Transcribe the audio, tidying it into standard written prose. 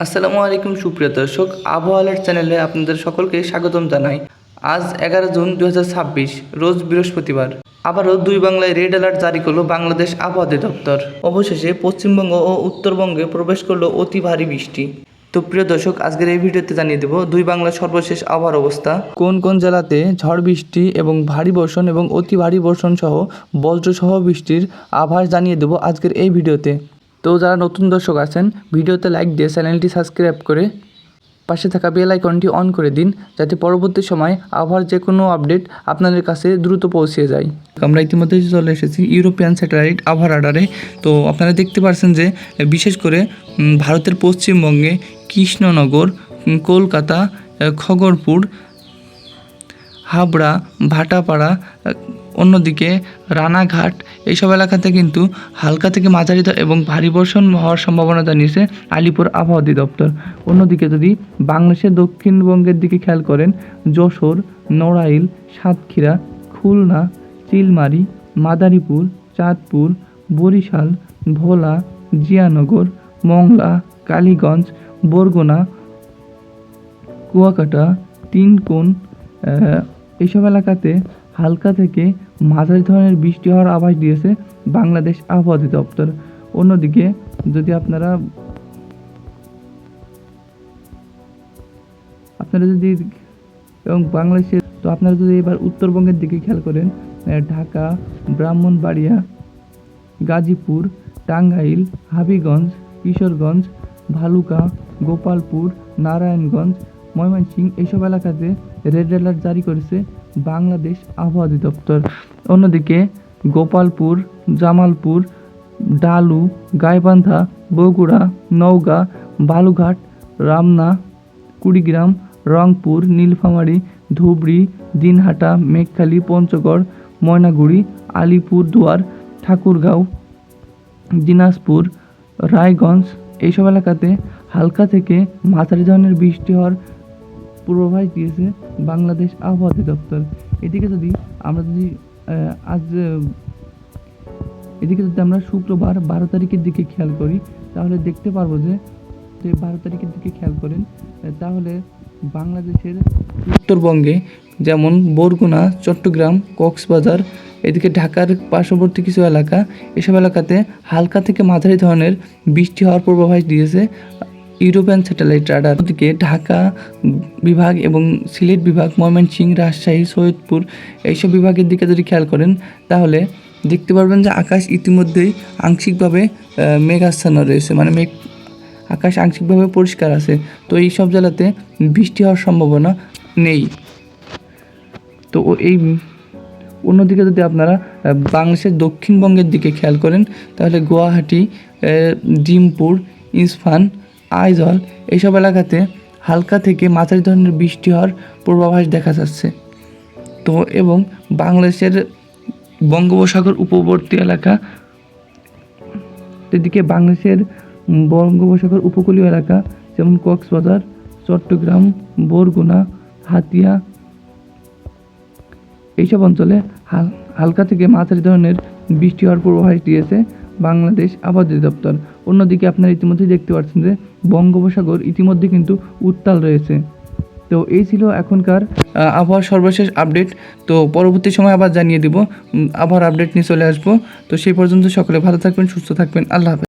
আসসালামু আলাইকুম সুপ্রিয় দর্শক, আবহাওয়া অ্যালার্ট চ্যানেলে আপনাদের সকলকে স্বাগতম জানাই। আজ 11 জুন 2026, রোজ বৃহস্পতিবার। আবারও দুই বাংলায় রেড অ্যালার্ট জারি করলো বাংলাদেশ আবহাওয়া অধিদপ্তর। অবশেষে পশ্চিমবঙ্গ ও উত্তরবঙ্গে প্রবেশ করলো অতি ভারী বৃষ্টি। তো প্রিয় দর্শক, আজকের এই ভিডিওতে জানিয়ে দেব দুই বাংলার সর্বশেষ আবহাওয়ার অবস্থা, কোন কোন জেলাতে ঝড় বৃষ্টি এবং ভারী বর্ষণ এবং অতি ভারী বর্ষণ সহ বজ্রসহ বৃষ্টির আভাস জানিয়ে দেব আজকের এই ভিডিওতে। তো যারা নতুন দর্শক আছেন, ভিডিওতে লাইক দিয়ে চ্যানেলটি সাবস্ক্রাইব করে পাশে থাকা বেল আইকনটি অন করে দিন, যাতে পরবর্তী সময় আবহাওয়ার যে কোনো আপডেট আপনাদের কাছে দ্রুত পৌঁছে যায়। আমরা ইতিমধ্যে চলে এসেছি ইউরোপিয়ান স্যাটেলাইট আবহাওয়া রাডারে। তো আপনারা দেখতে পাচ্ছেন যে বিশেষ করে ভারতের পশ্চিমবঙ্গে কৃষ্ণনগর, কলকাতা, খগরপুর, হাবড়া, ভাটাপাড়া, অন্যদিকে রানাঘাট, এইসব এলাকাতে কিন্তু হালকা থেকে মাঝারি এবং ভারী বর্ষণ হওয়ার সম্ভাবনা জানিয়েছে আলিপুর আবহাওয়া অধিদপ্তর। অন্যদিকে যদি বাংলাদেশের দক্ষিণবঙ্গের দিকে খেয়াল করেন, যশোর, নড়াইল, সাতক্ষীরা, খুলনা, চিলমারি, মাদারীপুর, চাঁদপুর, বরিশাল, ভোলা, জিয়ানগর, মংলা, কালীগঞ্জ, বরগুনা, কুয়াকাটা, তিনকোণ, এইসব এলাকাতে হালকা থেকে মাঝারি ধরনের বৃষ্টি হওয়ার আভাস দিয়েছে বাংলাদেশ আবহাওয়া অধিদপ্তর। অন্যদিকে যদি আপনারা যদি এবং বাংলাদেশের তো আপনারা যদি এবার উত্তরবঙ্গের দিকে খেয়াল করেন, ঢাকা, ব্রাহ্মণবাড়িয়া, গাজীপুর, টাঙ্গাইল, হাবিগঞ্জ, কিশোরগঞ্জ, ভালুকা, গোপালপুর, নারায়ণগঞ্জ, ময়মনসিংহ, এইসব এলাকাতে রেড অ্যালার্ট জারি করেছে বাংলাদেশ আবহাওয়া অধিদপ্তর। অন্যদিকে গোপালপুর, জামালপুর, ডালু, গাইবান্ধা, বগুড়া, নওগাঁ, বালুঘাট, রামনা, কুড়িগ্রাম, রংপুর, নীলফামারী, ধুবড়ী, দিনহাটা, মেঘখালী, পঞ্চগড়, ময়নাগুড়ি, আলিপুরদুয়ার, ঠাকুরগাঁও, দিনাজপুর, রায়গঞ্জ, এইসব এলাকাতে হালকা থেকে মাঝারি ধরনের বৃষ্টি হওয়ার পূর্বাভাস দিয়েছে বাংলাদেশ আবহাওয়া অধিদপ্তর। এদিকে যদি আমরা শুক্রবার 12 তারিখের দিকে খেয়াল করি, তাহলে দেখতে পারবো যে 12 তারিখের দিকে খেয়াল করেন, তাহলে বাংলাদেশের উত্তরবঙ্গে যেমন বরগুনা, চট্টগ্রাম, কক্সবাজার, এদিকে ঢাকার পার্শ্ববর্তী কিছু এলাকা, এসব এলাকাতে হালকা থেকে মাঝারি ধরনের বৃষ্টি হওয়ার পূর্বাভাস দিয়েছে ইউরোপিয়ান স্যাটেলাইট রাডার। ওদিকে ঢাকা বিভাগ এবং সিলেট বিভাগ, ময়মনসিংহ, রাজশাহী, সৈয়দপুর, এইসব বিভাগের দিকে যদি খেয়াল করেন, তাহলে দেখতে পারবেন যে আকাশ ইতিমধ্যেই আংশিকভাবে মেঘাচ্ছন্ন রয়েছে, মানে আকাশ আংশিকভাবে পরিষ্কার আছে। তো এই সব জেলাতে বৃষ্টি হওয়ার সম্ভাবনা নেই। তো অন্যদিকে যদি আপনারা বাংলাদেশের দক্ষিণবঙ্গের দিকে খেয়াল করেন, তাহলে গুয়াহাটি, ডিমপুর, ইস্পাহান, আইজল, এইসব এলাকাতে হালকা থেকে মাঝারি ধরনের বৃষ্টি হওয়ার পূর্বাভাস দেখা যাচ্ছে। তো এবং বাংলাদেশের বঙ্গোপসাগর উপবর্তী এলাকা, এদিকে বাংলাদেশের বঙ্গোপসাগর উপকূলীয় এলাকা যেমন কক্সবাজার, চট্টগ্রাম, বরগুনা, হাতিয়া, এইসব অঞ্চলে হালকা থেকে মাঝারি ধরনের বৃষ্টি হওয়ার পূর্বাভাস দিয়েছে বাংলাদেশ আবহাওয়া অধিদপ্তর। অন্যদিকে আপনারা ইতিমধ্যেই দেখতে পাচ্ছেন যে বঙ্গোপসাগর ইতিমধ্যে কিন্তু উত্তাল রয়েছে। তো এই ছিল এখনকার আবহাওয়ার সর্বশেষ আপডেট। তো পরবর্তী সময় আবার জানিয়ে দিব, আবহাওয়ার আপডেট নিয়ে চলে আসবো। তো সেই পর্যন্ত সকলে ভালো থাকবেন, সুস্থ থাকবেন। আল্লাহ হাফেজ।